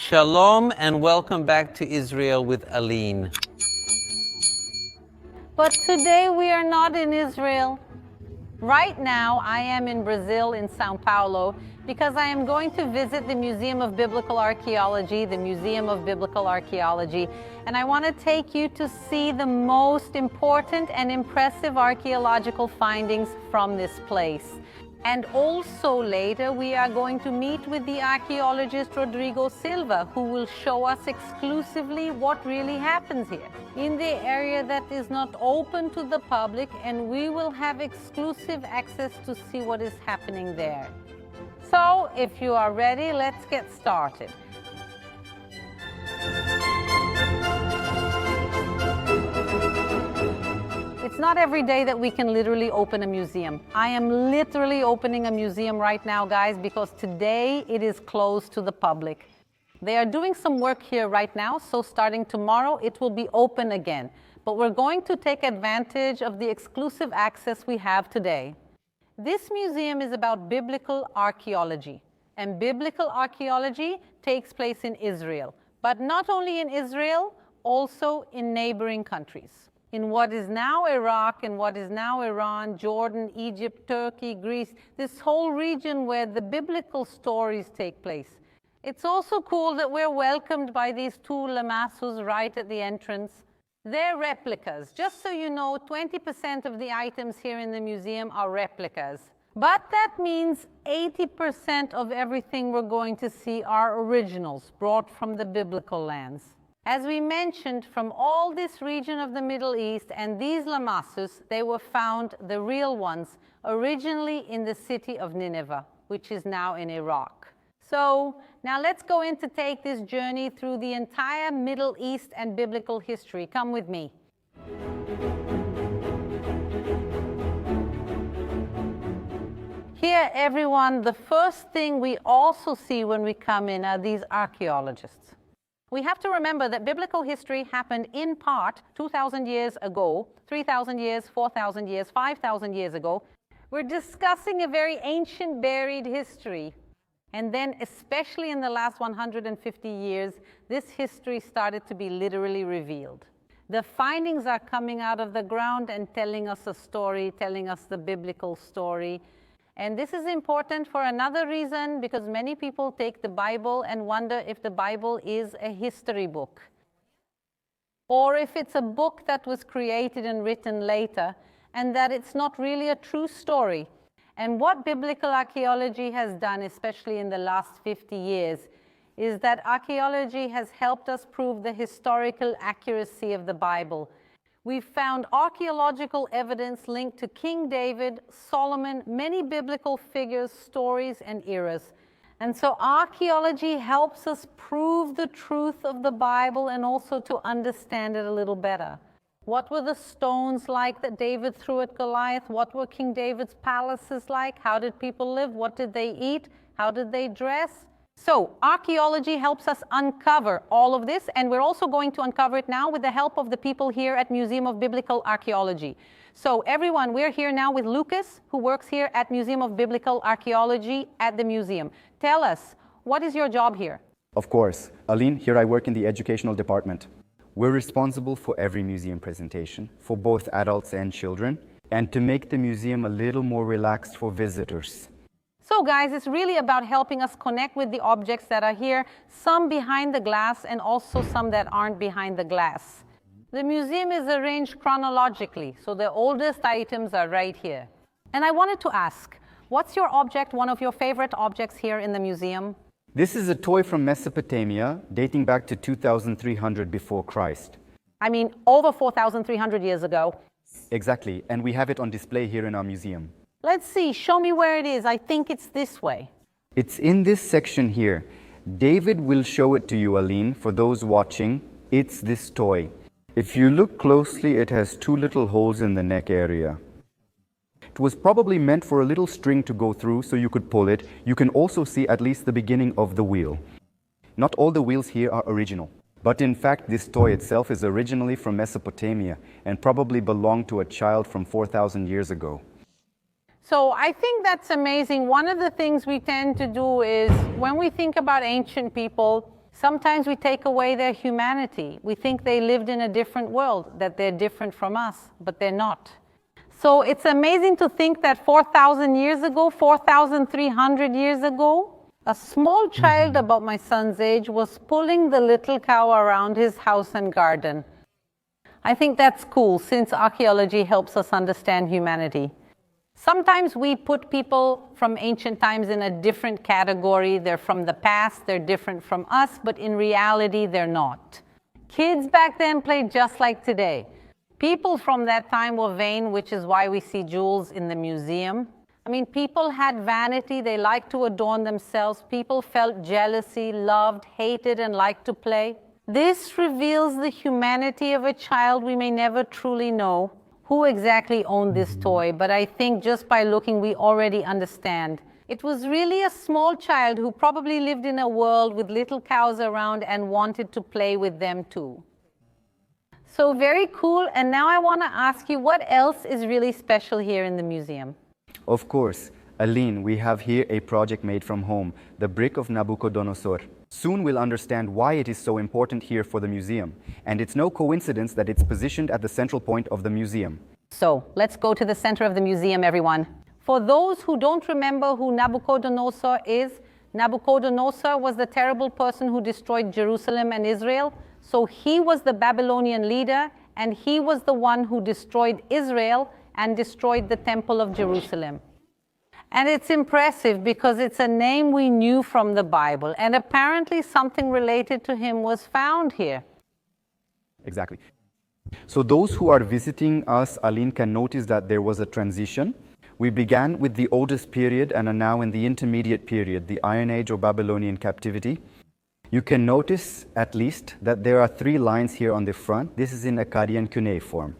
Shalom and welcome back to Israel with Aline. But today we are not in Israel. Right now I am in Brazil, in Sao Paulo, because I am going to visit the Museum of Biblical Archaeology, and I want to take you to see the most important and impressive archaeological findings from this place. And also later we are going to meet with the archaeologist Rodrigo Silva, who will show us exclusively what really happens here in the area that is not open to the public, and we will have exclusive access to see what is happening there. So if you are ready, let's get started. It's not every day that we can literally open a museum. I am literally opening a museum right now, guys, because today it is closed to the public. They are doing some work here right now, so starting tomorrow it will be open again. But we're going to take advantage of the exclusive access we have today. This museum is about biblical archaeology, and biblical archaeology takes place in Israel. But not only in Israel, also in neighboring countries. In what is now Iraq and what is now Iran, Jordan, Egypt, Turkey, Greece, this whole region where the biblical stories take place. It's also cool that we're welcomed by these two lamassus right at the entrance. They're replicas. Just so you know, 20% of the items here in the museum are replicas. But that means 80% of everything we're going to see are originals brought from the biblical lands. As we mentioned, from all this region of the Middle East and these lamassus, they were found, the real ones, originally in the city of Nineveh, which is now in Iraq. So now let's go in to take this journey through the entire Middle East and biblical history. Come with me. Here, everyone, the first thing we also see when we come in are these archaeologists. We have to remember that biblical history happened in part 2,000 years ago, 3,000 years, 4,000 years, 5,000 years ago. We're discussing a very ancient buried history. And then, especially in the last 150 years, this history started to be literally revealed. The findings are coming out of the ground and telling us a story, telling us the biblical story. And this is important for another reason, because many people take the Bible and wonder if the Bible is a history book, or if it's a book that was created and written later, and that it's not really a true story. And what biblical archaeology has done, especially in the last 50 years, is that archaeology has helped us prove the historical accuracy of the Bible. We've found archaeological evidence linked to King David, Solomon, many biblical figures, stories, and eras. And so archaeology helps us prove the truth of the Bible and also to understand it a little better. What were the stones like that David threw at Goliath? What were King David's palaces like? How did people live? What did they eat? How did they dress? So archaeology helps us uncover all of this, and we're also going to uncover it now with the help of the people here at Museum of Biblical Archaeology. So everyone, we're here now with Lucas, who works here at Museum of Biblical Archaeology at the museum. Tell us, what is your job here? Of course. Aline, here I work in the educational department. We're responsible for every museum presentation, for both adults and children, and to make the museum a little more relaxed for visitors. So guys, it's really about helping us connect with the objects that are here, some behind the glass and also some that aren't behind the glass. The museum is arranged chronologically, so the oldest items are right here. And I wanted to ask, what's your object, one of your favorite objects here in the museum? This is a toy from Mesopotamia, dating back to 2300 before Christ. I mean, over 4,300 years ago. Exactly, and we have it on display here in our museum. Let's see, show me where it is. I think it's this way. It's in this section here. David will show it to you, Aline. For those watching, it's this toy. If you look closely, it has two little holes in the neck area. It was probably meant for a little string to go through so you could pull it. You can also see at least the beginning of the wheel. Not all the wheels here are original. But in fact, this toy itself is originally from Mesopotamia and probably belonged to a child from 4,000 years ago. So I think that's amazing. One of the things we tend to do is when we think about ancient people, Sometimes we take away their humanity. We think they lived in a different world, that they're different from us, but they're not. So it's amazing to think that 4,000 years ago, 4,300 years ago, a small child about my son's age was pulling the little cow around his house and garden. I think that's cool, since archaeology helps us understand humanity. Sometimes we put people from ancient times in a different category. They're from the past, they're different from us, but in reality, they're not. Kids back then played just like today. People from that time were vain, which is why we see jewels in the museum. I mean, people had vanity, they liked to adorn themselves. People felt jealousy, loved, hated, and liked to play. This reveals the humanity of a child we may never truly know who exactly owned this toy, but I think just by looking we already understand. It was really a small child who probably lived in a world with little cows around and wanted to play with them too. So very cool, and now I want to ask you, what else is really special here in the museum? Of course, Aline, we have here a project made from home, the brick of Nabucodonosor. Soon we'll understand why it is so important here for the museum, and it's no coincidence that it's positioned at the central point of the museum. So let's go to the center of the museum, everyone. For those who don't remember who Nabucodonosor is, Nabucodonosor was the terrible person who destroyed Jerusalem and Israel. So he was the Babylonian leader, and he was the one who destroyed Israel and destroyed the Temple of Jerusalem. And it's impressive because it's a name we knew from the Bible, and apparently something related to him was found here. Exactly. So those who are visiting us, Aline, can notice that there was a transition. We began with the oldest period and are now in the intermediate period, the Iron Age or Babylonian captivity. You can notice, at least, that there are 3 lines here on the front. This is in Akkadian cuneiform.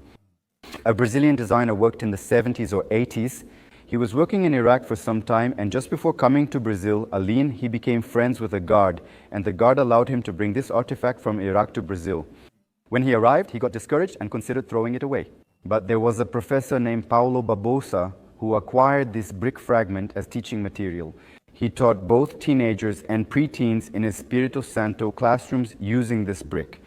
A Brazilian designer worked in the 70s or 80s. He was working in Iraq for some time, and just before coming to Brazil, Aline, he became friends with a guard, and the guard allowed him to bring this artifact from Iraq to Brazil. When he arrived, he got discouraged and considered throwing it away. But there was a professor named Paulo Barbosa who acquired this brick fragment as teaching material. He taught both teenagers and preteens in his Espírito Santo classrooms using this brick,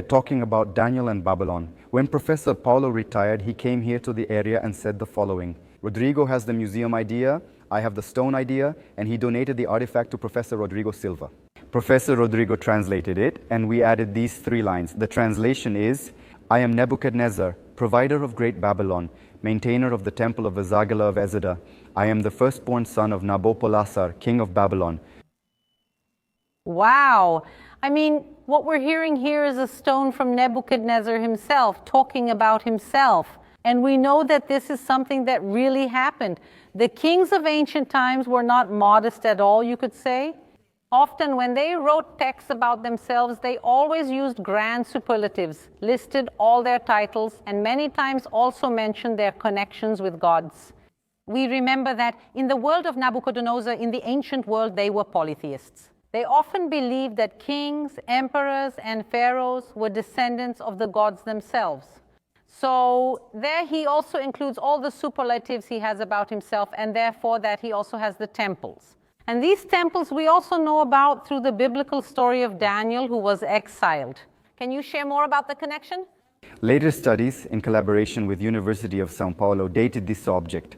talking about Daniel and Babylon. When Professor Paulo retired, he came here to the area and said the following: Rodrigo has the museum idea, I have the stone idea, and he donated the artifact to Professor Rodrigo Silva. Professor Rodrigo translated it, and we added these 3 lines. The translation is, I am Nebuchadnezzar, provider of great Babylon, maintainer of the temple of Azagala of Ezada. I am the firstborn son of Nabopolassar, king of Babylon. Wow! I mean, what we're hearing here is a stone from Nebuchadnezzar himself, talking about himself. And we know that this is something that really happened. The kings of ancient times were not modest at all, you could say. Often when they wrote texts about themselves, they always used grand superlatives, listed all their titles, and many times also mentioned their connections with gods. We remember that in the world of Nabucodonosor, in the ancient world, they were polytheists. They often believed that kings, emperors, and pharaohs were descendants of the gods themselves. So there he also includes all the superlatives he has about himself, and therefore that he also has the temples. And these temples we also know about through the biblical story of Daniel, who was exiled. Can you share more about the connection? Later studies, in collaboration with University of São Paulo, dated this object.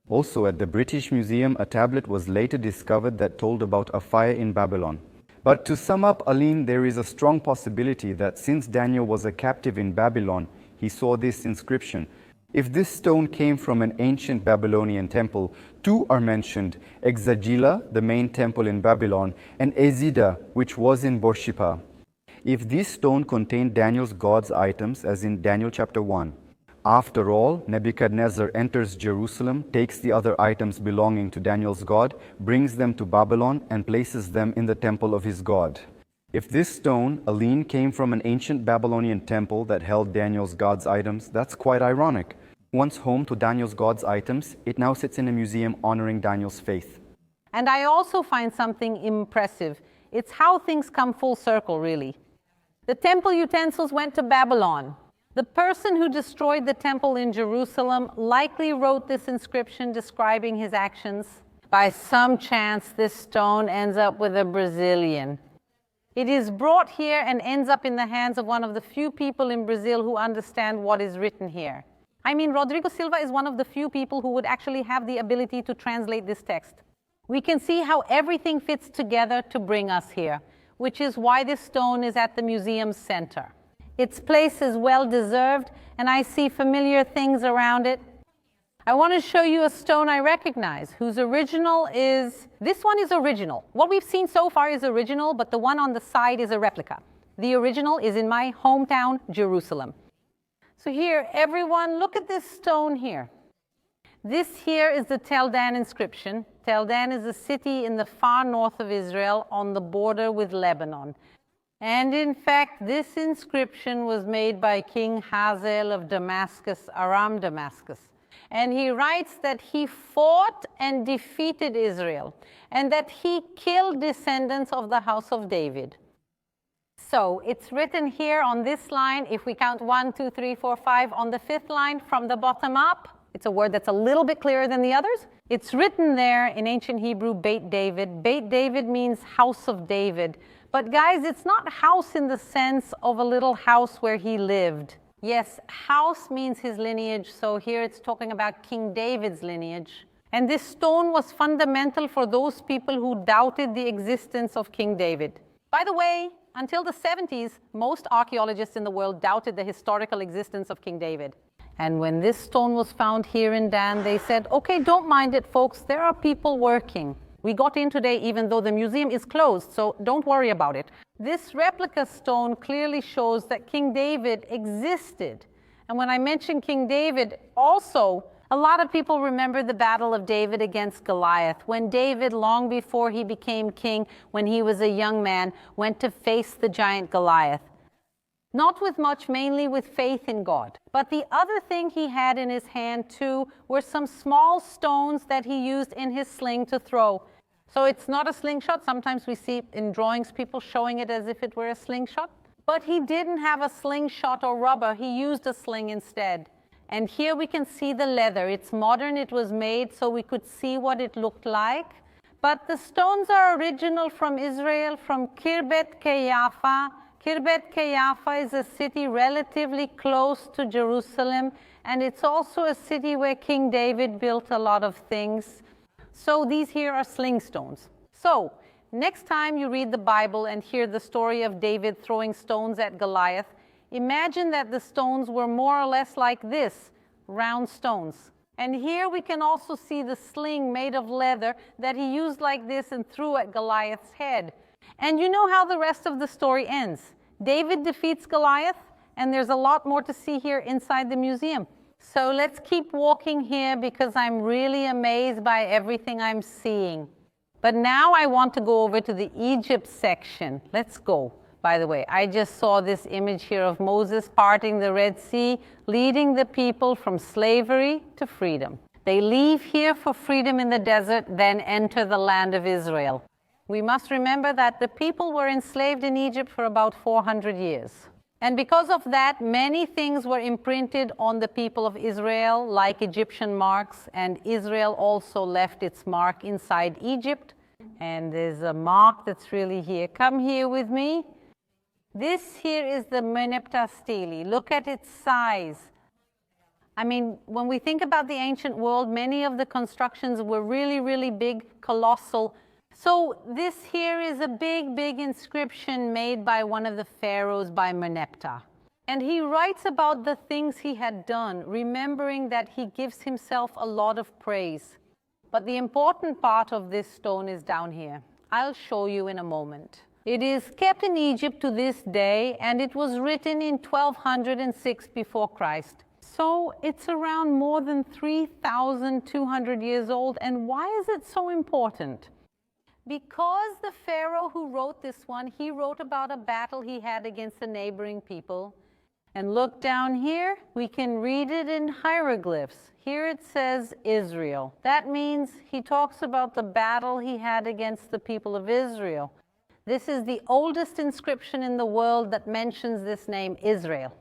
Also at the British Museum, a tablet was later discovered that told about a fire in Babylon. But to sum up, Aline, there is a strong possibility that since Daniel was a captive in Babylon, he saw this inscription. If this stone came from an ancient Babylonian temple, 2 are mentioned, Exagila, the main temple in Babylon, and Ezida, which was in Borsippa. If this stone contained Daniel's God's items, as in Daniel chapter 1, after all, Nebuchadnezzar enters Jerusalem, takes the other items belonging to Daniel's God, brings them to Babylon, and places them in the temple of his God. If this stone, Aline, came from an ancient Babylonian temple that held Daniel's God's items, that's quite ironic. Once home to Daniel's God's items, it now sits in a museum honoring Daniel's faith. And I also find something impressive. It's how things come full circle, really. The temple utensils went to Babylon. The person who destroyed the temple in Jerusalem likely wrote this inscription describing his actions. By some chance, this stone ends up with a Brazilian. It is brought here and ends up in the hands of one of the few people in Brazil who understand what is written here. I mean, Rodrigo Silva is one of the few people who would actually have the ability to translate this text. We can see how everything fits together to bring us here, which is why this stone is at the museum's center. Its place is well deserved, and I see familiar things around it. I want to show you a stone I recognize, whose original is, this one is original. What we've seen so far is original, but the one on the side is a replica. The original is in my hometown, Jerusalem. So here, everyone, look at this stone here. This here is the Tel Dan inscription. Tel Dan is a city in the far north of Israel on the border with Lebanon. And in fact, this inscription was made by King Hazael of Damascus, Aram Damascus. And he writes that he fought and defeated Israel, and that he killed descendants of the house of David. So it's written here on this line, if we count 1, 2, 3, 4, 5, on the 5th line from the bottom up. It's a word that's a little bit clearer than the others. It's written there in ancient Hebrew, Beit David. Beit David means house of David. But guys, it's not house in the sense of a little house where he lived. Yes, house means his lineage, so here it's talking about King David's lineage. And this stone was fundamental for those people who doubted the existence of King David. By the way, until the 70s, most archaeologists in the world doubted the historical existence of King David. And when this stone was found here in Dan, they said, okay, don't mind it, folks, there are people working. We got in today even though the museum is closed, so don't worry about it. This replica stone clearly shows that King David existed. And when I mention King David, also, a lot of people remember the battle of David against Goliath, when David, long before he became king, when he was a young man, went to face the giant Goliath. Not with much, mainly with faith in God. But the other thing he had in his hand too were some small stones that he used in his sling to throw. So it's not a slingshot. Sometimes we see in drawings people showing it as if it were a slingshot. But he didn't have a slingshot or rubber. He used a sling instead. And here we can see the leather. It's modern. It was made so we could see what it looked like. But the stones are original from Israel, from Khirbet Qeiyafa. Khirbet Qeiyafa is a city relatively close to Jerusalem, and it's also a city where King David built a lot of things. So these here are sling stones. So next time you read the Bible and hear the story of David throwing stones at Goliath, imagine that the stones were more or less like this, round stones. And here we can also see the sling made of leather that he used like this and threw at Goliath's head. And you know how the rest of the story ends. David defeats Goliath, and there's a lot more to see here inside the museum. So let's keep walking here because I'm really amazed by everything I'm seeing. But now I want to go over to the Egypt section. Let's go. By the way, I just saw this image here of Moses parting the Red Sea, leading the people from slavery to freedom. They leave here for freedom in the desert, then enter the land of Israel. We must remember that the people were enslaved in Egypt for about 400 years. And because of that, many things were imprinted on the people of Israel, like Egyptian marks, and Israel also left its mark inside Egypt. And there's a mark that's really here. Come here with me. This here is the Meneptah stele. Look at its size. I mean, when we think about the ancient world, many of the constructions were really, really big, colossal. So this here is a big, big inscription made by one of the pharaohs, by Meneptah. And he writes about the things he had done, remembering that he gives himself a lot of praise. But the important part of this stone is down here. I'll show you in a moment. It is kept in Egypt to this day, and it was written in 1206 before Christ. So it's around more than 3,200 years old. And why is it so important? Because the Pharaoh who wrote this one, he wrote about a battle he had against a neighboring people. And look down here, we can read it in hieroglyphs. Here it says Israel. That means he talks about the battle he had against the people of Israel. This is the oldest inscription in the world that mentions this name, Israel.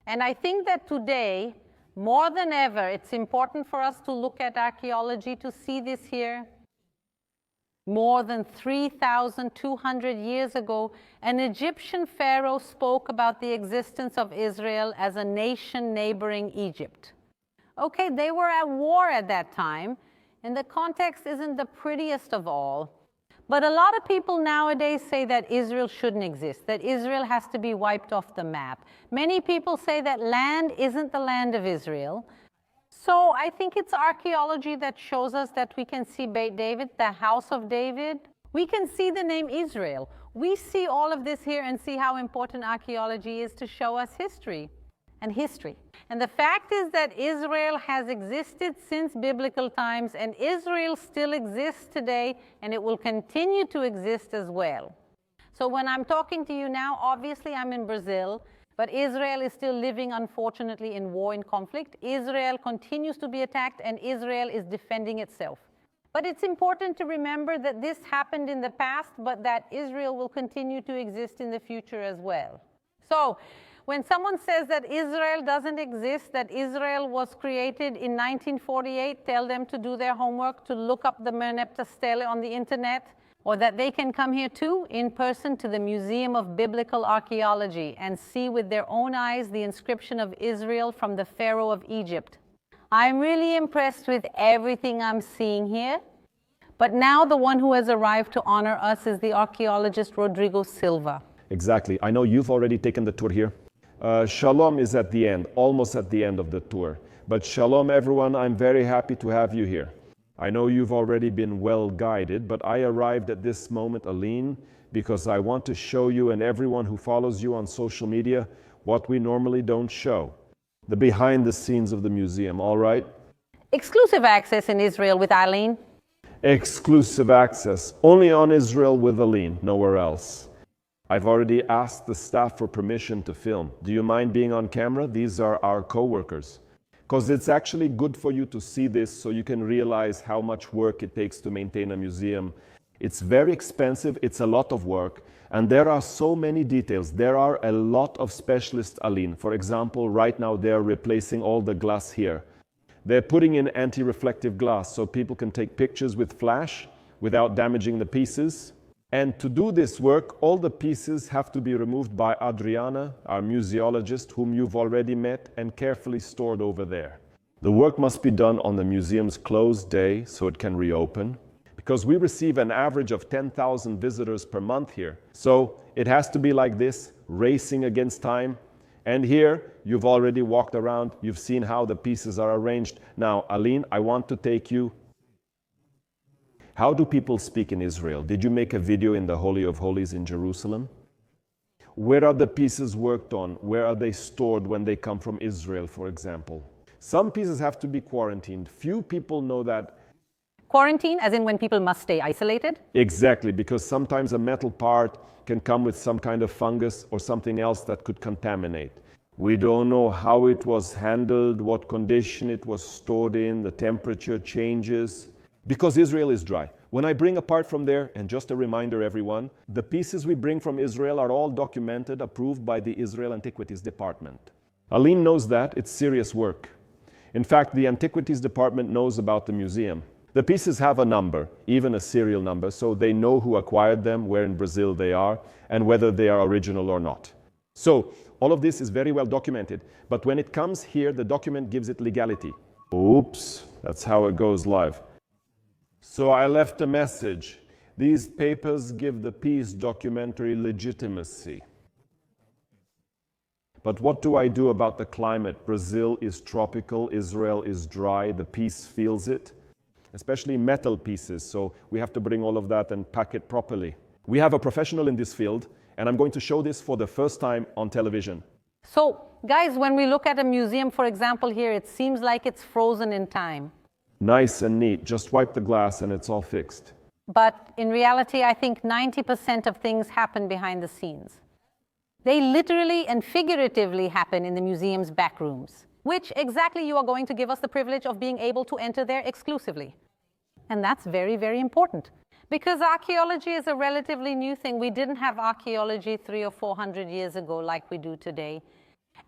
And I think that today, more than ever, it's important for us to look at archaeology to see this here. More than 3,200 years ago, an Egyptian pharaoh spoke about the existence of Israel as a nation neighboring Egypt. Okay, they were at war at that time, and the context isn't the prettiest of all. But a lot of people nowadays say that Israel shouldn't exist, that Israel has to be wiped off the map. Many people say that land isn't the land of Israel. So I think it's archaeology that shows us that we can see Beit David, the house of David. We can see the name Israel. We see all of this here and see how important archaeology is to show us history. And the fact is that Israel has existed since biblical times, and Israel still exists today, and it will continue to exist as well. So when I'm talking to you now, obviously I'm in Brazil, but Israel is still living, unfortunately, in war and conflict. Israel continues to be attacked, and Israel is defending itself. But it's important to remember that this happened in the past, but that Israel will continue to exist in the future as well. So when someone says that Israel doesn't exist, that Israel was created in 1948, tell them to do their homework, to look up the Merneptah Stele on the internet, or that they can come here too, in person, to the Museum of Biblical Archaeology and see with their own eyes the inscription of Israel from the Pharaoh of Egypt. I'm really impressed with everything I'm seeing here. But now the one who has arrived to honor us is the archaeologist Rodrigo Silva. Exactly. I know you've already taken the tour here. Shalom is at the end, almost at the end of the tour. But shalom, everyone. I'm very happy to have you here. I know you've already been well guided, but I arrived at this moment, Aline, because I want to show you and everyone who follows you on social media what we normally don't show. The behind the scenes of the museum, all right? Exclusive access in Israel with Aline. Exclusive access, only on Israel with Aline, nowhere else. I've already asked the staff for permission to film. Do you mind being on camera? These are our co-workers. Because it's actually good for you to see this so you can realize how much work it takes to maintain a museum. It's very expensive, it's a lot of work, and there are so many details. There are a lot of specialists, Aline. For example, right now they're replacing all the glass here. They're putting in anti-reflective glass so people can take pictures with flash without damaging the pieces. And to do this work, all the pieces have to be removed by Adriana, our museologist, whom you've already met, and carefully stored over there. The work must be done on the museum's closed day so it can reopen, because we receive an average of 10,000 visitors per month here. So it has to be like this, racing against time. And here, you've already walked around, you've seen how the pieces are arranged. Now, Aline, I want to take you. How do people speak in Israel? Did you make a video in the Holy of Holies in Jerusalem? Where are the pieces worked on? Where are they stored when they come from Israel, for example? Some pieces have to be quarantined. Few people know that. Quarantine, as in when people must stay isolated? Exactly, because sometimes a metal part can come with some kind of fungus or something else that could contaminate. We don't know how it was handled, what condition it was stored in, the temperature changes. Because Israel is dry. When I bring a part from there, and just a reminder everyone, the pieces we bring from Israel are all documented, approved by the Israel Antiquities Department. Aline knows that, it's serious work. In fact, the Antiquities Department knows about the museum. The pieces have a number, even a serial number, so they know who acquired them, where in Brazil they are, and whether they are original or not. So, all of this is very well documented, but when it comes here, the document gives it legality. Oops, that's how it goes live. So I left a message. These papers give the peace documentary legitimacy. But what do I do about the climate? Brazil is tropical, Israel is dry, the piece feels it, especially metal pieces, so we have to bring all of that and pack it properly. We have a professional in this field, and I'm going to show this for the first time on television. So, guys, when we look at a museum, for example, here, it seems like it's frozen in time. Nice and neat. Just wipe the glass and it's all fixed. But in reality, I think 90% of things happen behind the scenes. They literally and figuratively happen in the museum's back rooms, which exactly you are going to give us the privilege of being able to enter there exclusively. And that's very, very important. Because archaeology is a relatively new thing. We didn't have archaeology 300 or 400 years ago like we do today.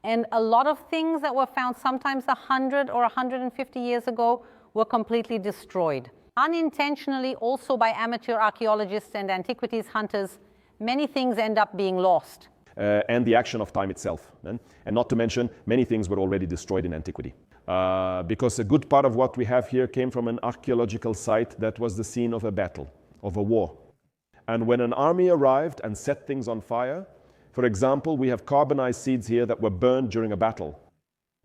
And a lot of things that were found sometimes 100 or 150 years ago were completely destroyed. unintentionally also by amateur archaeologists and antiquities hunters, many things end up being lost. And the action of time itself. And not to mention, many things were already destroyed in antiquity. Because a good part of what we have here came from an archaeological site that was the scene of a battle, of a war. And when an army arrived and set things on fire, for example, we have carbonized seeds here that were burned during a battle.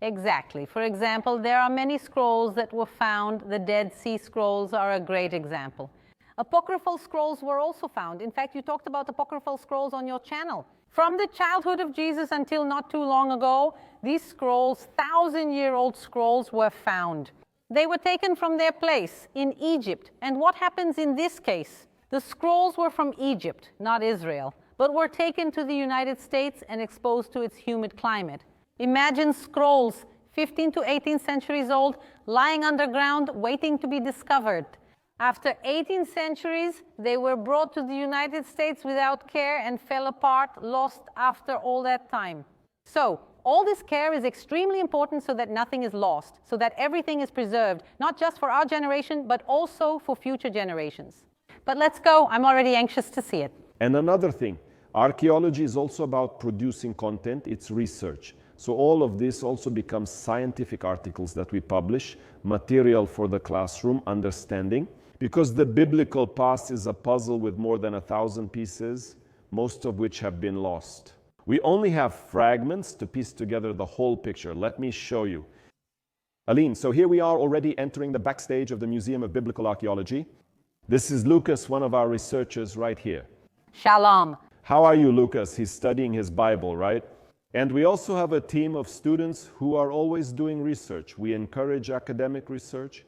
Exactly. For example, there are many scrolls that were found. The Dead Sea Scrolls are a great example. Apocryphal scrolls were also found. In fact, you talked about apocryphal scrolls on your channel. From the childhood of Jesus until not too long ago, these scrolls, 1,000-year-old scrolls, were found. They were taken from their place in Egypt. And what happens in this case? The scrolls were from Egypt, not Israel, but were taken to the United States and exposed to its humid climate. Imagine scrolls 15 to 18 centuries old, lying underground, waiting to be discovered. After 18 centuries, they were brought to the United States without care and fell apart, lost after all that time. So, all this care is extremely important so that nothing is lost, so that everything is preserved, not just for our generation, but also for future generations. But let's go. I'm already anxious to see it. And another thing, archaeology is also about producing content, it's research. So all of this also becomes scientific articles that we publish, material for the classroom, understanding. Because the biblical past is a puzzle with more than 1,000 pieces, most of which have been lost. We only have fragments to piece together the whole picture. Let me show you. Aline, so here we are already entering the backstage of the Museum of Biblical Archaeology. This is Lucas, one of our researchers right here. Shalom. How are you, Lucas? He's studying his Bible, right? And we also have a team of students who are always doing research. We encourage academic research.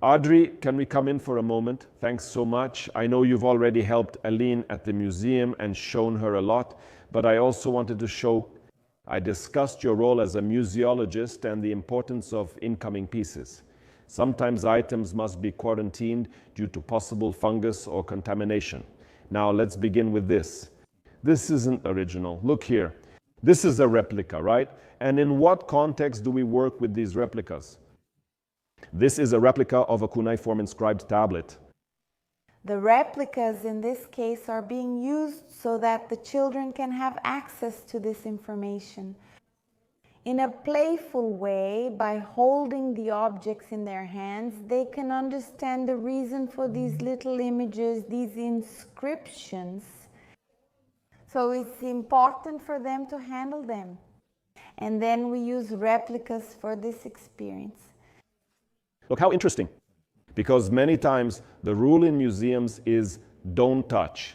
Audrey, can we come in for a moment? Thanks so much. I know you've already helped Aline at the museum and shown her a lot, but I also wanted to show, I discussed your role as a museologist and the importance of incoming pieces. Sometimes items must be quarantined due to possible fungus or contamination. Now let's begin with this. This isn't original. Look here. This is a replica, right? And in what context do we work with these replicas? This is a replica of a cuneiform inscribed tablet. The replicas in this case are being used so that the children can have access to this information. In a playful way, by holding the objects in their hands, they can understand the reason for these little images, these inscriptions. So it's important for them to handle them. And then we use replicas for this experience. Look how interesting, because many times the rule in museums is don't touch.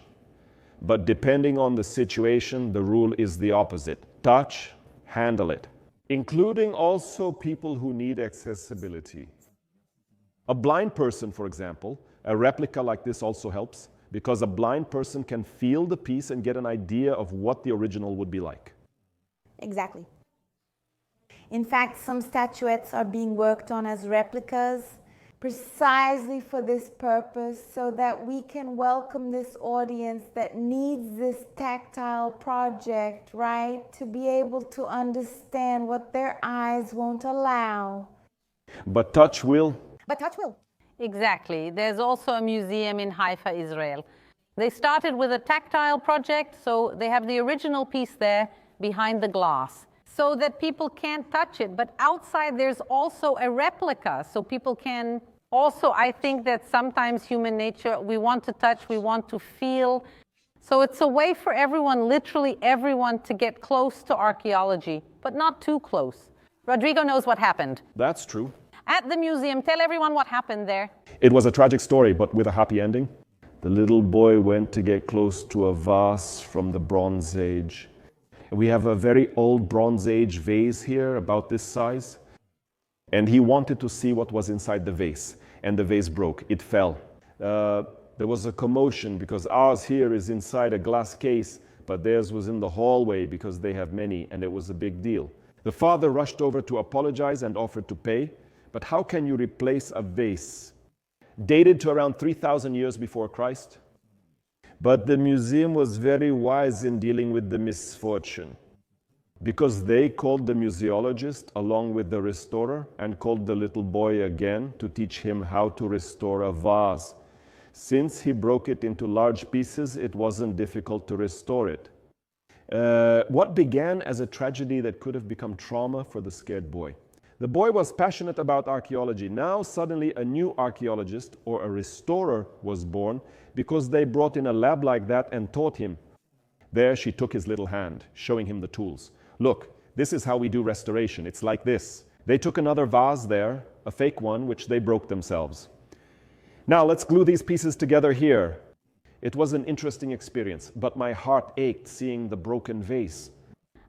But depending on the situation, the rule is the opposite. Touch, handle it. Including also people who need accessibility. A blind person, for example, a replica like this also helps, because a blind person can feel the piece and get an idea of what the original would be like. Exactly. In fact, some statuettes are being worked on as replicas precisely for this purpose, so that we can welcome this audience that needs this tactile project, right? To be able to understand what their eyes won't allow. But touch will. But touch will. Exactly. There's also a museum in Haifa, Israel. They started with a tactile project, so they have the original piece there behind the glass, so that people can't touch it. But outside there's also a replica, so people can also, I think that sometimes human nature, we want to touch, we want to feel. So it's a way for everyone, literally everyone, to get close to archaeology, but not too close. Rodrigo knows what happened. That's true. At the museum, tell everyone what happened there. It was a tragic story, but with a happy ending. The little boy went to get close to a vase from the Bronze Age. We have a very old Bronze Age vase here, about this size. And he wanted to see what was inside the vase. And the vase broke. It fell. There was a commotion because ours here is inside a glass case, but theirs was in the hallway because they have many, and it was a big deal. The father rushed over to apologize and offered to pay. But how can you replace a vase dated to around 3,000 years before Christ? But the museum was very wise in dealing with the misfortune. Because they called the museologist along with the restorer and called the little boy again to teach him how to restore a vase. Since he broke it into large pieces, it wasn't difficult to restore it. What began as a tragedy that could have become trauma for the scared boy. The boy was passionate about archaeology. Now suddenly a new archaeologist or a restorer was born because they brought in a lab like that and taught him. There she took his little hand, showing him the tools. Look, this is how we do restoration. It's like this. They took another vase there, a fake one, which they broke themselves. Now let's glue these pieces together here. It was an interesting experience, but my heart ached seeing the broken vase.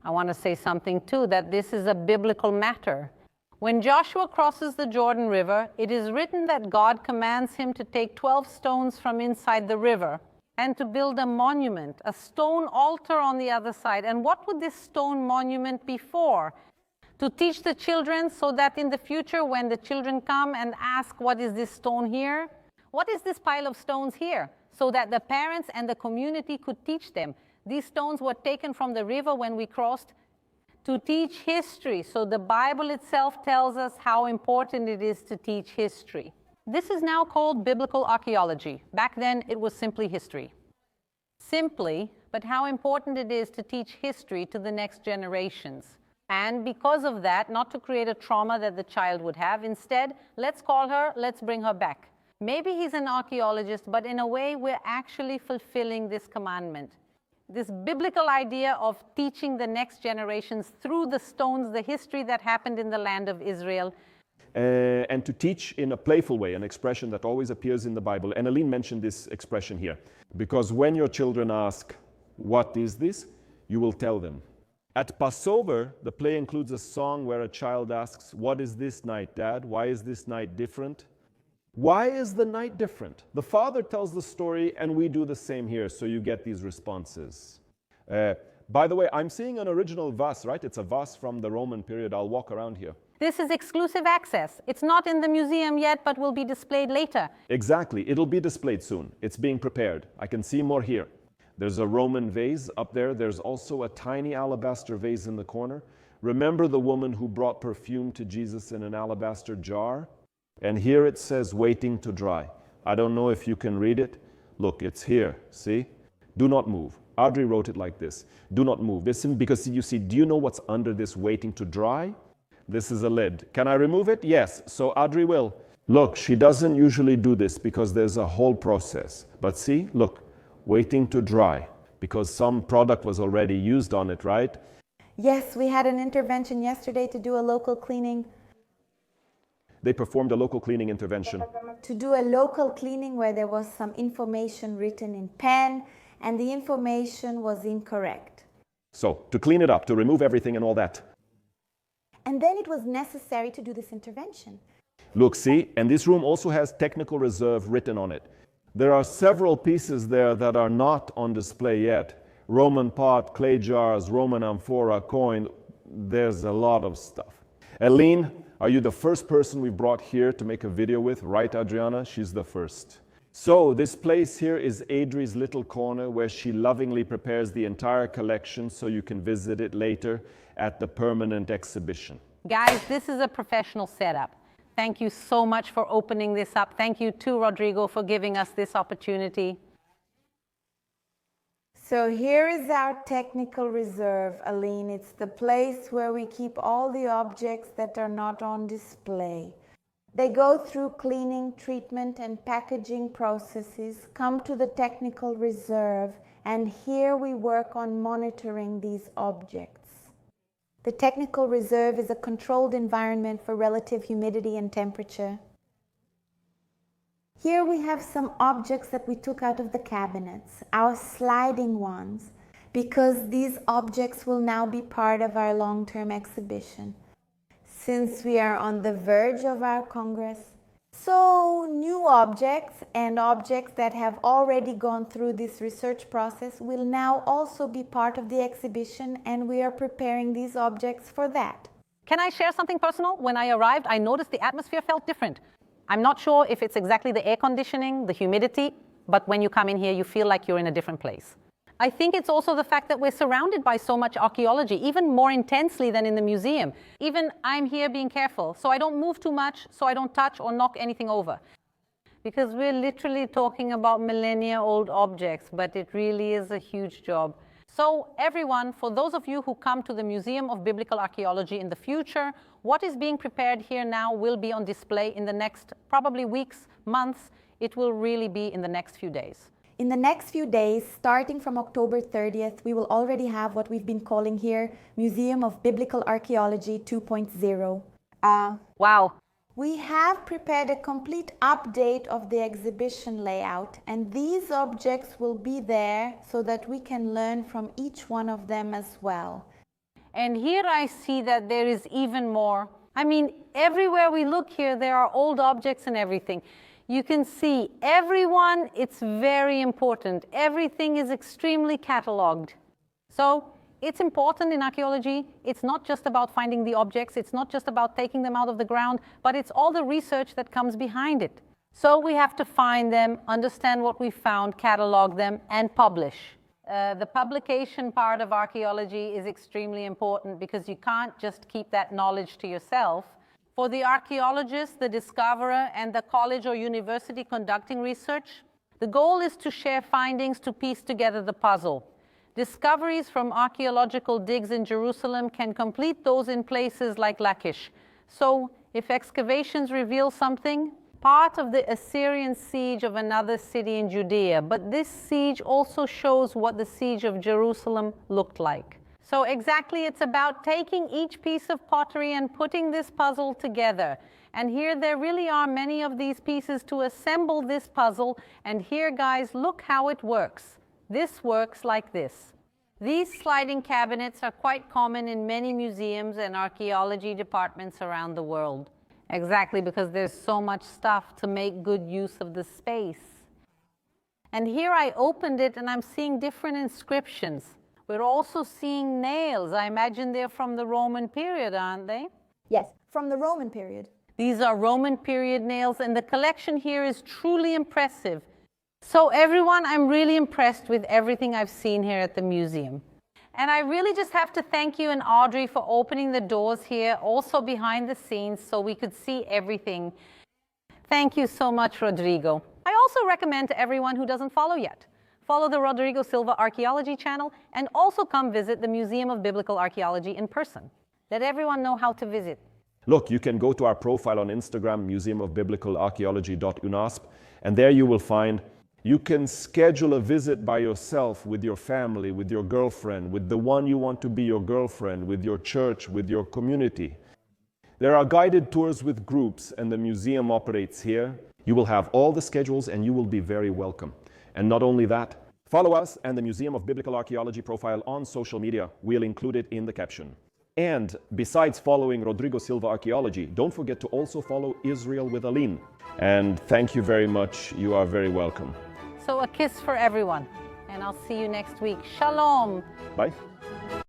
I want to say something too, that this is a biblical matter. When Joshua crosses the Jordan River, it is written that God commands him to take 12 stones from inside the river and to build a monument, a stone altar on the other side. And what would this stone monument be for? To teach the children so that in the future when the children come and ask, what is this stone here? What is this pile of stones here? So that the parents and the community could teach them. These stones were taken from the river when we crossed to teach history. So the Bible itself tells us how important it is to teach history. This is now called biblical archaeology. Back then, it was simply history. Simply, but how important it is to teach history to the next generations. And because of that, not to create a trauma that the child would have, instead, let's call her, let's bring her back. Maybe he's an archaeologist, but in a way, we're actually fulfilling this commandment. This biblical idea of teaching the next generations through the stones, the history that happened in the land of Israel. And to teach in a playful way, an expression that always appears in the Bible. And Aline mentioned this expression here. Because when your children ask, what is this? You will tell them. At Passover, the play includes a song where a child asks, what is this night, Dad? Why is this night different? Why is the night different? The father tells the story and we do the same here, so you get these responses. By the way, I'm seeing an original vase, right? It's a vase from the Roman period. I'll walk around here. This is exclusive access. It's not in the museum yet, but will be displayed later. Exactly. It'll be displayed soon. It's being prepared. I can see more here. There's a Roman vase up there. There's also a tiny alabaster vase in the corner. Remember the woman who brought perfume to Jesus in an alabaster jar? And here it says, waiting to dry. I don't know if you can read it. Look, it's here, see? Do not move. Audrey wrote it like this. Do not move. This is because you see, do you know what's under this waiting to dry? This is a lid. Can I remove it? Yes. So Audrey will. Look, she doesn't usually do this because there's a whole process. But see, look, waiting to dry because some product was already used on it, right? Yes, we had an intervention yesterday to do a local cleaning. They performed a local cleaning intervention. To do a local cleaning where there was some information written in pen and the information was incorrect. So, to clean it up, to remove everything and all that. And then it was necessary to do this intervention. Look, see, and this room also has technical reserve written on it. There are several pieces there that are not on display yet. Roman pot, clay jars, Roman amphora, coin. There's a lot of stuff. Aline, are you the first person we brought here to make a video with? Right, Adriana? She's the first. So this place here is Adri's little corner where she lovingly prepares the entire collection so you can visit it later at the permanent exhibition. Guys, this is a professional setup. Thank you so much for opening this up. Thank you to Rodrigo for giving us this opportunity. So here is our technical reserve, Aline. It's the place where we keep all the objects that are not on display. They go through cleaning, treatment, and packaging processes, come to the technical reserve, and here we work on monitoring these objects. The technical reserve is a controlled environment for relative humidity and temperature. Here we have some objects that we took out of the cabinets, our sliding ones, because these objects will now be part of our long-term exhibition. Since we are on the verge of our Congress, so new objects and objects that have already gone through this research process will now also be part of the exhibition, and we are preparing these objects for that. Can I share something personal? When I arrived, I noticed the atmosphere felt different. I'm not sure if it's exactly the air conditioning, the humidity, but when you come in here, you feel like you're in a different place. I think it's also the fact that we're surrounded by so much archaeology, even more intensely than in the museum. Even I'm here being careful, so I don't move too much, so I don't touch or knock anything over. Because we're literally talking about millennia-old objects, but it really is a huge job. So everyone, for those of you who come to the Museum of Biblical Archaeology in the future, what is being prepared here now will be on display in the next probably weeks, months. It will really be in the next few days. In the next few days, starting from October 30th, we will already have what we've been calling here Museum of Biblical Archaeology 2.0. Wow. We have prepared a complete update of the exhibition layout, and these objects will be there so that we can learn from each one of them as well. And here I see that there is even more. I mean, everywhere we look here, there are old objects and everything. You can see everyone, it's very important. Everything is extremely cataloged. So it's important in archaeology. It's not just about finding the objects. It's not just about taking them out of the ground, but it's all the research that comes behind it. So we have to find them, understand what we found, catalog them, and publish. The publication part of archaeology is extremely important because you can't just keep that knowledge to yourself. For the archaeologist, the discoverer, and the college or university conducting research, the goal is to share findings to piece together the puzzle. Discoveries from archaeological digs in Jerusalem can complete those in places like Lachish. So, if excavations reveal something, part of the Assyrian siege of another city in Judea, but this siege also shows what the siege of Jerusalem looked like. So exactly, it's about taking each piece of pottery and putting this puzzle together. And here there really are many of these pieces to assemble this puzzle. And here, guys, look how it works. This works like this. These sliding cabinets are quite common in many museums and archaeology departments around the world. Exactly, because there's so much stuff to make good use of the space. And here I opened it and I'm seeing different inscriptions. We're also seeing nails. I imagine they're from the Roman period, aren't they? Yes, from the Roman period. These are Roman period nails, and the collection here is truly impressive. So everyone, I'm really impressed with everything I've seen here at the museum. And I really just have to thank you and Audrey for opening the doors here, also behind the scenes, so we could see everything. Thank you so much, Rodrigo. I also recommend to everyone who doesn't follow yet, follow the Rodrigo Silva Archaeology channel, and also come visit the Museum of Biblical Archaeology in person. Let everyone know how to visit. Look, you can go to our profile on Instagram, museumofbiblicalarchaeology.unasp, and there you will find you can schedule a visit by yourself, with your family, with your girlfriend, with the one you want to be your girlfriend, with your church, with your community. There are guided tours with groups, and the museum operates here. You will have all the schedules, and you will be very welcome. And not only that, follow us and the Museum of Biblical Archaeology profile on social media. We'll include it in the caption. And besides following Rodrigo Silva Archaeology, don't forget to also follow Israel with Aline. And thank you very much. You are very welcome. So a kiss for everyone, and I'll see you next week. Shalom. Bye.